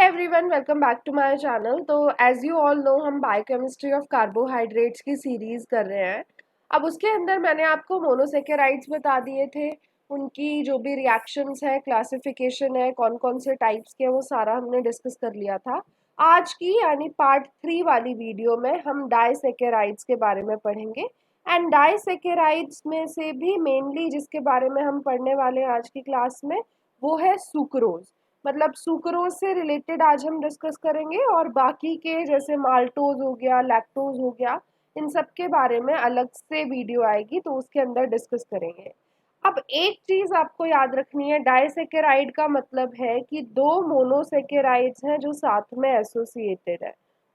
Everyone, welcome back to my channel. तो as you all know, हम biochemistry of carbohydrates की series कर रहे हैं। अब उसके अंदर मैंने आपको मोनोसेकेराइड्स बता दिए थे, उनकी जो भी रिएक्शंस है, क्लासिफिकेशन है, कौन कौन से टाइप्स के, वो सारा हमने डिस्कस कर लिया था। आज की यानी पार्ट 3 वाली वीडियो में हम डाइसेकेराइड्स के बारे में पढ़ेंगे। एंड डाइसेकेराइड्स में से भी मेनली जिसके बारे में हम पढ़ने वाले हैं आज की क्लास में, वो है सुक्रोज। मतलब सुक्रोज से रिलेटेड आज हम डिस्कस करेंगे, और बाकी के जैसे माल्टोज हो गया, लैक्टोज हो गया, इन सब के बारे में अलग से वीडियो आएगी तो उसके अंदर डिस्कस करेंगे। अब एक चीज आपको याद रखनी है, डाइसेकेराइड का मतलब है कि दो मोनोसेकेराइड्स हैं जो साथ में एसोसिएटेड है।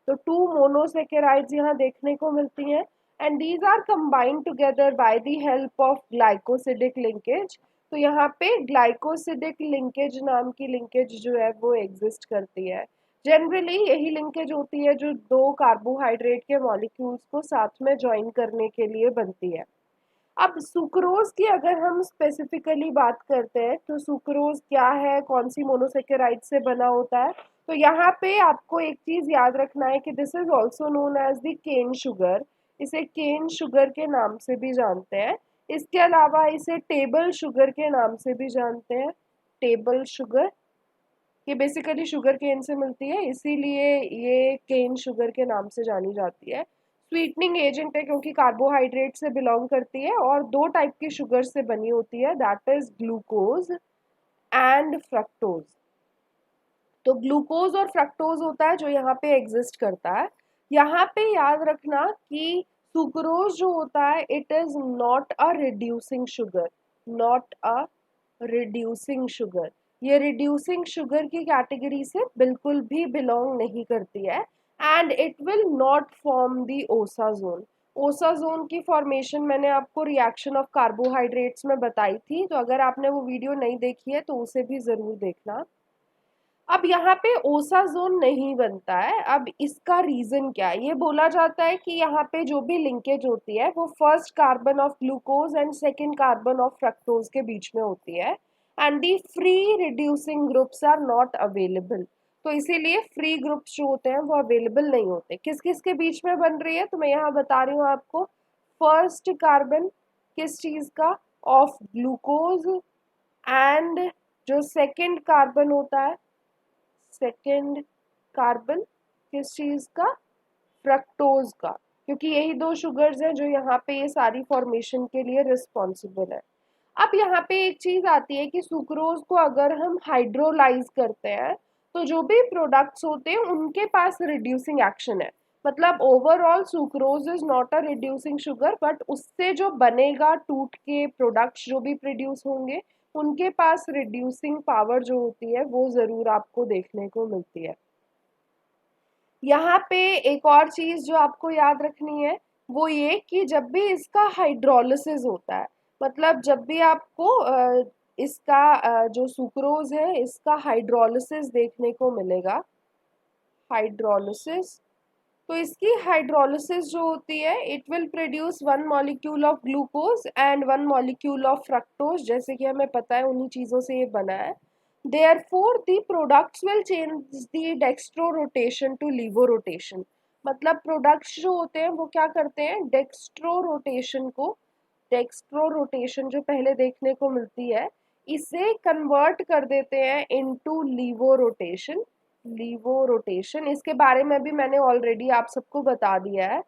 तो टू मोनोसेकेराइड्स यहाँ देखने को मिलती हैं, and these are combined together by the help of glycosidic linkage. तो यहाँ पे ग्लाइकोसिडिक लिंकेज नाम की लिंकेज जो है वो एग्जिस्ट करती है। जनरली यही लिंकेज होती है जो दो कार्बोहाइड्रेट के मॉलिक्यूल्स को साथ में ज्वाइन करने के लिए बनती है। अब सुक्रोज की अगर हम स्पेसिफिकली बात करते हैं तो सुक्रोज क्या है, कौन सी मोनोसेकेराइड से बना होता है, तो यहाँ पे आपको एक चीज याद रखना है कि this is also known as the cane sugar. इसे केन शुगर के नाम से भी जानते हैं। इसके अलावा इसे टेबल शुगर के नाम से भी जानते हैं। टेबल शुगर ये बेसिकली शुगर केन से मिलती है, इसीलिए ये केन शुगर के नाम से जानी जाती है। स्वीटनिंग एजेंट है क्योंकि कार्बोहाइड्रेट से बिलोंग करती है, और दो टाइप की शुगर से बनी होती है, that is glucose and fructose. तो ग्लूकोज और फ्रक्टोज होता है जो यहाँ पे एग्जिस्ट करता है। यहाँ पे याद रखना कि सुक्रोज जो होता है, it is not a reducing sugar. Not a reducing sugar, ये रिड्यूसिंग शुगर की कैटेगरी से बिल्कुल भी बिलोंग नहीं करती है। And it will not form the osazone. Osazone की फॉर्मेशन मैंने आपको रिएक्शन ऑफ कार्बोहाइड्रेट्स में बताई थी, तो अगर आपने वो वीडियो नहीं देखी है तो उसे भी जरूर देखना। अब यहाँ पे ओसाजोन नहीं बनता है। अब इसका रीजन क्या है, ये बोला जाता है कि यहाँ पे जो भी लिंकेज होती है वो first carbon of glucose and second carbon of fructose के बीच में होती है, and the free reducing groups are not available. तो इसीलिए फ्री ग्रुप्स जो होते हैं वो अवेलेबल नहीं होते। किस किस के बीच में बन रही है, तो मैं यहाँ बता रही हूँ आपको। फर्स्ट कार्बन किस चीज का, ऑफ ग्लूकोज, एंड जो सेकंड कार्बन होता है, सेकेंड कार्बन किस चीज का, फ्रक्टोज का, क्योंकि यही दो शुगर्स हैं जो यहाँ पे ये सारी फॉर्मेशन के लिए रिस्पॉन्सिबल है। अब यहाँ पे एक चीज आती है कि सुक्रोज को अगर हम हाइड्रोलाइज करते हैं तो जो भी प्रोडक्ट्स होते हैं उनके पास रिड्यूसिंग एक्शन है। मतलब overall sucrose is not a reducing sugar, but उससे जो बनेगा टूट के प्रोडक्ट्स जो भी प्रोड्यूस होंगे, उनके पास रिड्यूसिंग पावर जो होती है वो जरूर आपको देखने को मिलती है। यहाँ पे एक और चीज जो आपको याद रखनी है वो ये कि जब भी इसका हाइड्रोलिसिस होता है, मतलब जब भी आपको इसका जो सुक्रोज है इसका हाइड्रोलिसिस देखने को मिलेगा, हाइड्रोलिसिस, तो इसकी हाइड्रोलिसिस जो होती है, it will produce one molecule of glucose and one molecule of fructose, जैसे कि हमें पता है उन्हीं चीजों से ये बना है। Therefore, the products will change the dextro rotation to levo rotation. मतलब प्रोडक्ट्स जो होते हैं वो क्या करते हैं, डेक्स्ट्रो रोटेशन जो पहले देखने को मिलती है, इसे कन्वर्ट कर देते हैं इनटू लीवो रोटेशन। लीवो रोटेशन इसके बारे में भी मैंने ऑलरेडी आप सबको बता दिया है।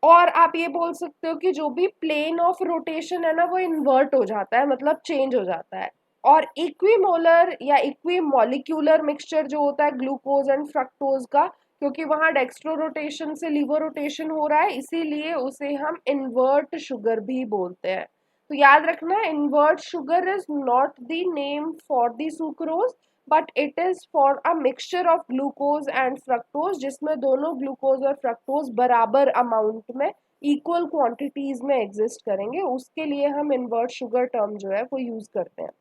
और आप ये बोल सकते हो कि जो भी प्लेन ऑफ रोटेशन है ना वो इन्वर्ट हो जाता है, मतलब चेंज हो जाता है। और इक्विमोलर या इक्वी मॉलिक्यूलर मिक्सचर जो होता है ग्लूकोज एंड फ्रक्टोज का, क्योंकि वहां डेक्स्ट्रो रोटेशन से लीवो रोटेशन हो रहा है, इसीलिए उसे हम इन्वर्ट शुगर भी बोलते हैं। तो याद रखना, invert sugar is not the name for the sucrose, but it is for a mixture of glucose and fructose, जिसमें दोनों ग्लूकोज और फ्रक्टोज बराबर अमाउंट में, इक्वल क्वांटिटीज में एग्जिस्ट करेंगे, उसके लिए हम इन्वर्ट शुगर टर्म जो है वो यूज करते हैं।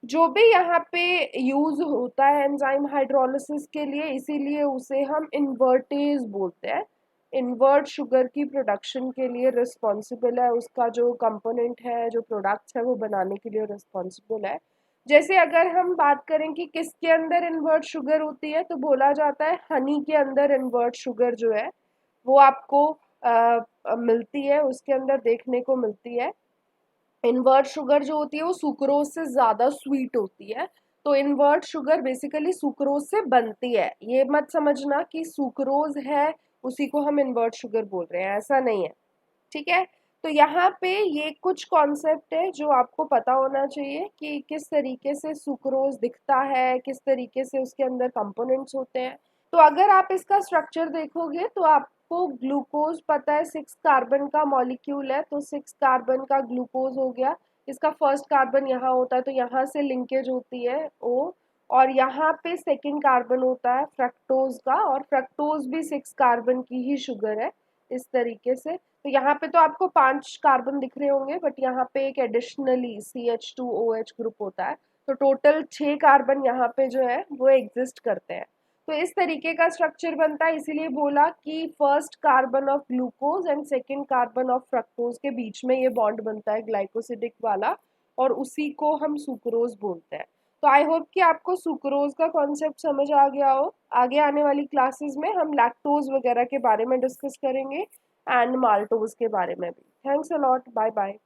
जो भी यहाँ पे यूज होता है एंजाइम हाइड्रोलिसिस के लिए, इसीलिए उसे हम इन्वर्टेज बोलते हैं। इन्वर्ट शुगर की प्रोडक्शन के लिए रिस्पॉन्सिबल है, उसका जो कंपोनेंट है, जो प्रोडक्ट्स है वो बनाने के लिए रिस्पॉन्सिबल है। जैसे अगर हम बात करें कि किसके अंदर इन्वर्ट शुगर होती है, तो बोला जाता है हनी के अंदर इन्वर्ट शुगर जो है वो आपको मिलती है, उसके अंदर देखने को मिलती है। इन्वर्ट शुगर जो होती है वो सुक्रोज से ज़्यादा स्वीट होती है। तो इन्वर्ट शुगर बेसिकली सुक्रोज से बनती है, ये मत समझना कि सुक्रोज है उसी को हम इन्वर्ट शुगर बोल रहे हैं, ऐसा नहीं है। ठीक है। तो यहाँ पे ये कुछ कॉन्सेप्ट है जो आपको पता होना चाहिए कि किस तरीके से सुक्रोज दिखता है, किस तरीके से उसके अंदर कंपोनेंट्स होते हैं। तो अगर आप इसका स्ट्रक्चर देखोगे तो आपको ग्लूकोज पता है 6 कार्बन का मॉलिक्यूल है, तो 6 कार्बन का ग्लूकोज हो गया। इसका फर्स्ट कार्बन यहाँ होता है तो यहाँ से लिंकेज होती है ओ, और यहाँ पे सेकेंड कार्बन होता है फ्रक्टोज का, और फ्रक्टोज भी 6 कार्बन की ही शुगर है इस तरीके से। तो यहाँ पे तो आपको 5 कार्बन दिख रहे होंगे, बट यहाँ पे एक एडिशनली CH2OH ग्रुप होता है। तो टोटल 6 कार्बन यहाँ पे जो है वो एग्जिस्ट करते हैं। तो इस तरीके का स्ट्रक्चर बनता है, इसीलिए बोला कि first carbon of glucose and second carbon of fructose के बीच में ये बॉन्ड बनता है ग्लाइकोसिडिक वाला, और उसी को हम सुक्रोज बोलते हैं। तो आई होप कि आपको सुक्रोज का कॉन्सेप्ट समझ आ गया हो। आगे आने वाली क्लासेस में हम लैक्टोज वगैरह के बारे में डिस्कस करेंगे एंड माल्टोज के बारे में भी। Thanks a lot, bye bye.